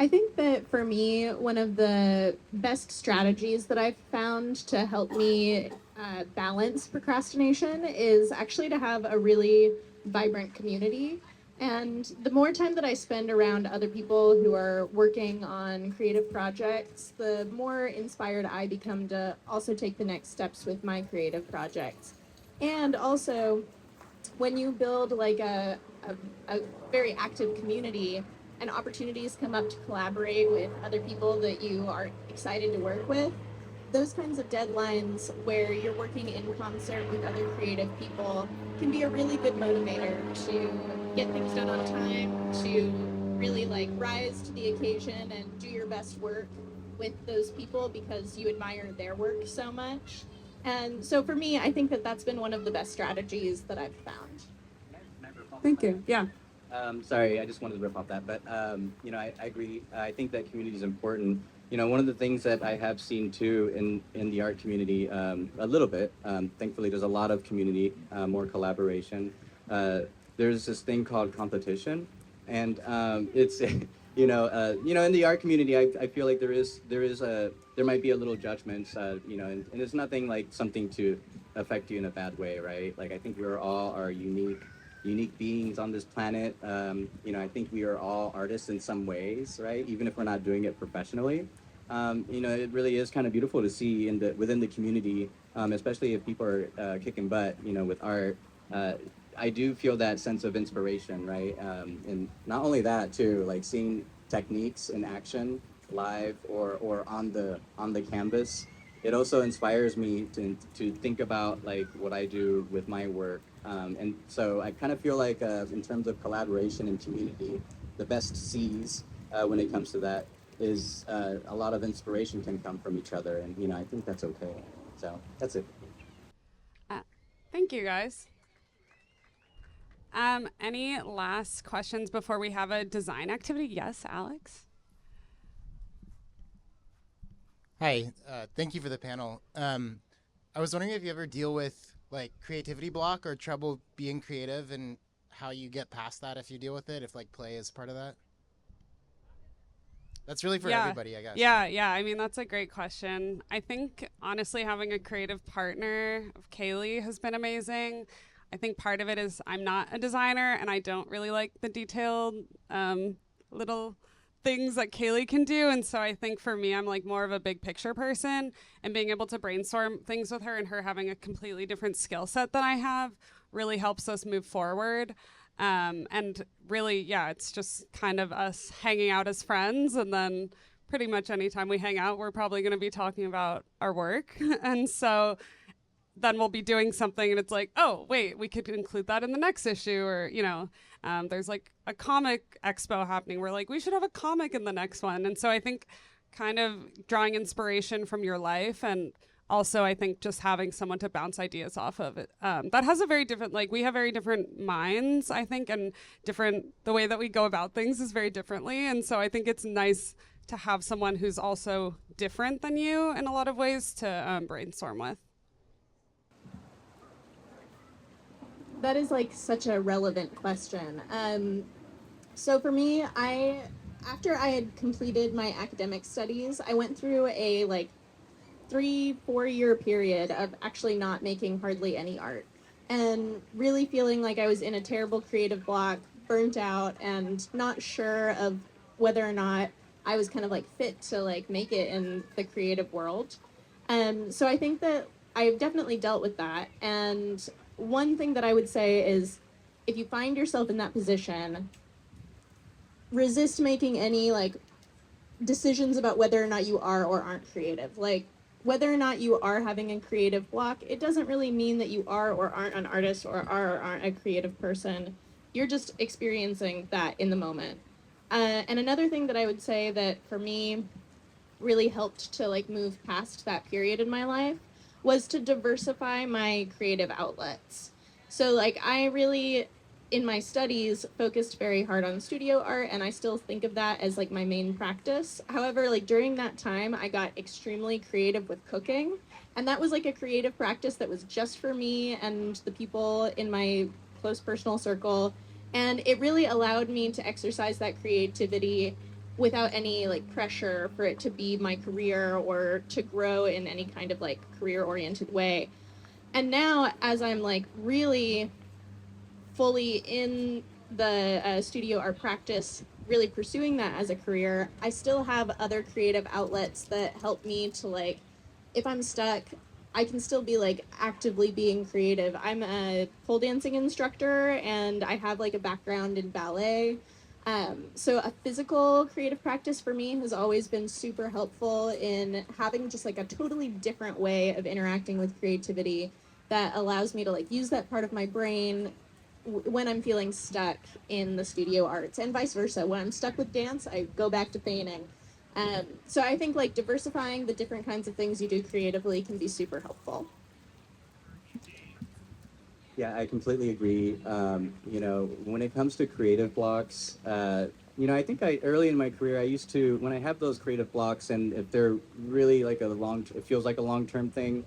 I think that for me, one of the best strategies that I've found to help me balance procrastination is actually to have a really vibrant community. And the more time that I spend around other people who are working on creative projects, the more inspired I become to also take the next steps with my creative projects. And also, when you build like a very active community, and opportunities come up to collaborate with other people that you are excited to work with, those kinds of deadlines where you're working in concert with other creative people can be a really good motivator to get things done on time, to really like rise to the occasion and do your best work with those people because you admire their work so much. And so for me, I think that that's been one of the best strategies that I've found. Thank you. Yeah. Sorry, I just wanted to rip off that, but I agree. I think that community is important. One of the things that I have seen too in the art community, a little bit. Thankfully, there's a lot of community, more collaboration. There's this thing called competition, and it's In the art community, I feel like there might be a little judgments, and it's nothing like something to affect you in a bad way, right? Like I think we're all are unique beings on this planet. I think we are all artists in some ways, right? Even if we're not doing it professionally. It really is kind of beautiful to see within the community, especially if people are kicking butt, with art. I do feel that sense of inspiration, right? And not only that too, like seeing techniques in action, live or on the canvas. It also inspires me to think about like what I do with my work. And so I kind of feel like in terms of collaboration and community, the best C's when it comes to that is a lot of inspiration can come from each other, and I think that's okay. So that's it. Thank you, guys. Any last questions before we have a design activity? Yes, Alex? Hi, thank you for the panel. I was wondering if you ever deal with like creativity block or trouble being creative and how you get past that if you deal with it, if like play is part of that. That's really for everybody, I guess. Yeah. I mean, that's a great question. I think, honestly, having a creative partner of Kaylee has been amazing. I think part of it is I'm not a designer and I don't really like the detailed little things that Kaylee can do. And so I think for me, I'm like more of a big picture person, and being able to brainstorm things with her and her having a completely different skill set than I have really helps us move forward. And really, it's just kind of us hanging out as friends. And then pretty much anytime we hang out, we're probably going to be talking about our work. And so then we'll be doing something and it's like, oh, wait, we could include that in the next issue. Or, there's like a comic expo happening. We're like, we should have a comic in the next one. And so I think kind of drawing inspiration from your life, and also I think just having someone to bounce ideas off of it. That has a very different, like we have very different minds, I think, and the way that we go about things is very differently. And so I think it's nice to have someone who's also different than you in a lot of ways to brainstorm with. That is like such a relevant question. So for me, after I had completed my academic studies, I went through a 3-4 year period of actually not making hardly any art, and really feeling like I was in a terrible creative block, burnt out, and not sure of whether or not I was kind of like fit to like make it in the creative world. So I think that I've definitely dealt with that. And one thing that I would say is, if you find yourself in that position, resist making any like decisions about whether or not you are or aren't creative. Like, whether or not you are having a creative block, it doesn't really mean that you are or aren't an artist or are or aren't a creative person. You're just experiencing that in the moment. And another thing that I would say that for me really helped to like move past that period in my life was to diversify my creative outlets. So like I really, in my studies, focused very hard on studio art, and I still think of that as like my main practice. However, like during that time, I got extremely creative with cooking, and that was like a creative practice that was just for me and the people in my close personal circle. And it really allowed me to exercise that creativity without any like pressure for it to be my career or to grow in any kind of like career oriented way. And now, as I'm like really fully in the studio art practice, really pursuing that as a career, I still have other creative outlets that help me to like, if I'm stuck, I can still be like actively being creative. I'm a pole dancing instructor and I have like a background in ballet. So a physical creative practice for me has always been super helpful in having just like a totally different way of interacting with creativity that allows me to like use that part of my brain when I'm feeling stuck in the studio arts, and vice versa. When I'm stuck with dance, I go back to painting. So I think like diversifying the different kinds of things you do creatively can be super helpful. Yeah, I completely agree. When it comes to creative blocks, I think early in my career, I used to, when I have those creative blocks, and if they're really like it feels like a long-term thing,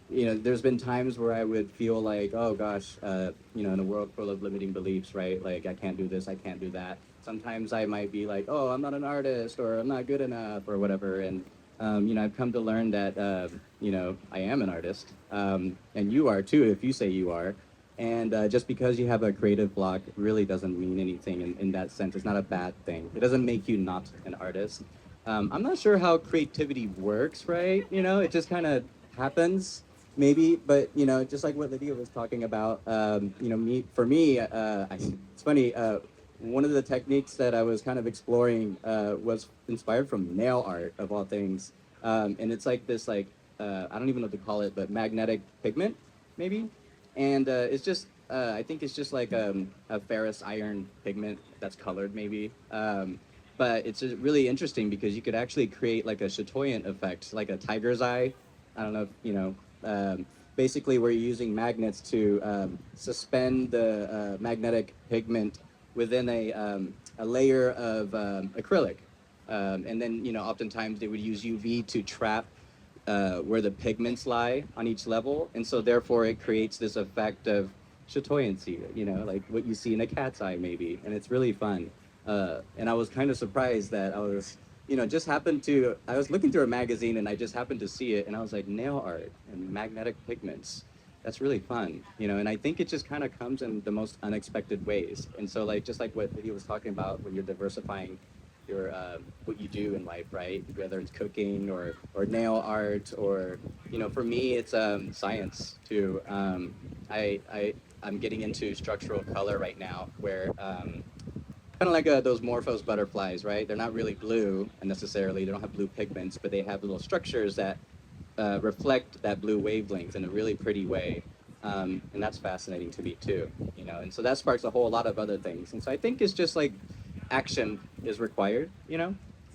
there's been times where I would feel like, oh gosh, in a world full of limiting beliefs, right? Like I can't do this, I can't do that. sometimes I might be like, oh, I'm not an artist, or I'm not good enough, or whatever. And I've come to learn that I am an artist, and you are too if you say you are. And just because you have a creative block really doesn't mean anything in that sense. It's not a bad thing. It doesn't make you not an artist. I'm not sure how creativity works, right? It just kind of happens, maybe. But just like what Lydia was talking about, for me, it's funny. One of the techniques that I was kind of exploring was inspired from nail art, of all things. And it's like this, I don't even know what to call it, but magnetic pigment, maybe. And it's just, I think it's just like a ferrous iron pigment that's colored, maybe. But it's just really interesting because you could actually create like a chatoyant effect, like a tiger's eye. I don't know if, basically where you're using magnets to suspend the magnetic pigment within a layer of acrylic. And then, oftentimes they would use UV to trap where the pigments lie on each level. And so therefore it creates this effect of chatoyancy, like what you see in a cat's eye maybe. And it's really fun. And I was kind of surprised that I was, I was looking through a magazine and I just happened to see it and I was like, nail art and magnetic pigments. That's really fun, and I think it just kind of comes in the most unexpected ways. And so just like what Lydia was talking about when you're diversifying your what you do in life, right? Whether it's cooking or nail art or, for me, it's science too. I'm getting into structural color right now where kind of like those Morphos butterflies, right? They're not really blue necessarily. They don't have blue pigments, but they have little structures that reflect that blue wavelength in a really pretty way. And that's fascinating to me too, and so that sparks a whole lot of other things. And so I think it's just like action is required,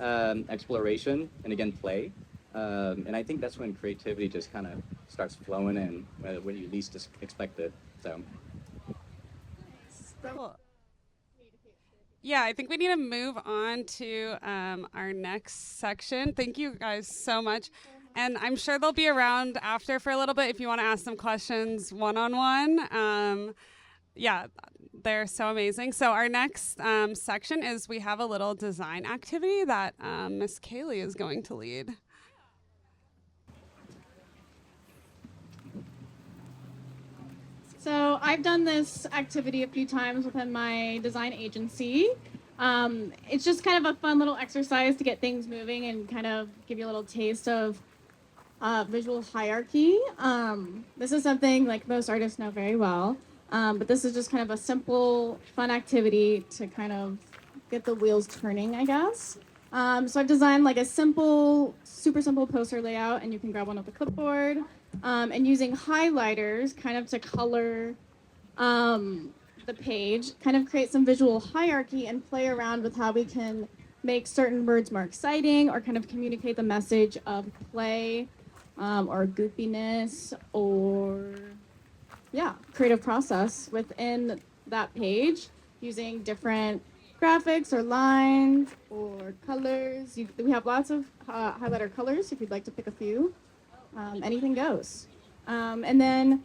exploration, and again, play. And I think that's when creativity just kind of starts flowing in when you least expect it. So. Cool. Yeah, I think we need to move on to our next section. Thank you guys so much. And I'm sure they'll be around after for a little bit if you want to ask them questions one-on-one. Yeah, they're so amazing. So our next section is we have a little design activity that Miss Kaylee is going to lead. So I've done this activity a few times within my design agency. It's just kind of a fun little exercise to get things moving and kind of give you a little taste of visual hierarchy. This is something like most artists know very well, but this is just kind of a simple, fun activity to kind of get the wheels turning, I guess. So I've designed like a simple, super simple poster layout, and you can grab one off the clipboard, and using highlighters kind of to color the page, kind of create some visual hierarchy and play around with how we can make certain words more exciting or kind of communicate the message of play or goopiness or, creative process within that page using different graphics or lines or colors. We have lots of highlighter colors if you'd like to pick a few. Anything goes. And then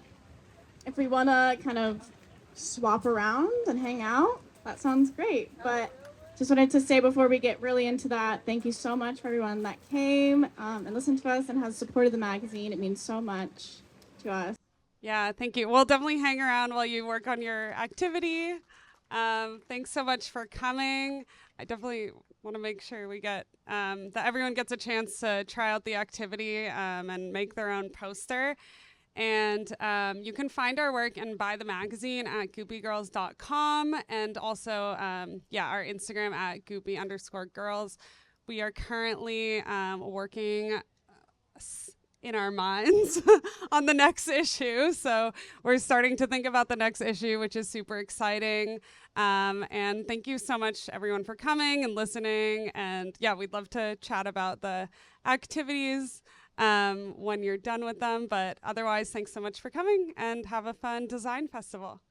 if we want to kind of swap around and hang out, that sounds great. But just wanted to say before we get really into that, thank you so much for everyone that came and listened to us and has supported the magazine. It means so much to us. Yeah, thank you. We'll definitely hang around while you work on your activity. Thanks so much for coming. I definitely want to make sure we get that everyone gets a chance to try out the activity and make their own poster. And you can find our work and buy the magazine at goopygirls.com and also, our Instagram at goopy_girls. We are currently working in our minds on the next issue. So we're starting to think about the next issue, which is super exciting. And thank you so much, everyone, for coming and listening. And we'd love to chat about the activities when you're done with them. But otherwise, thanks so much for coming and have a fun design festival.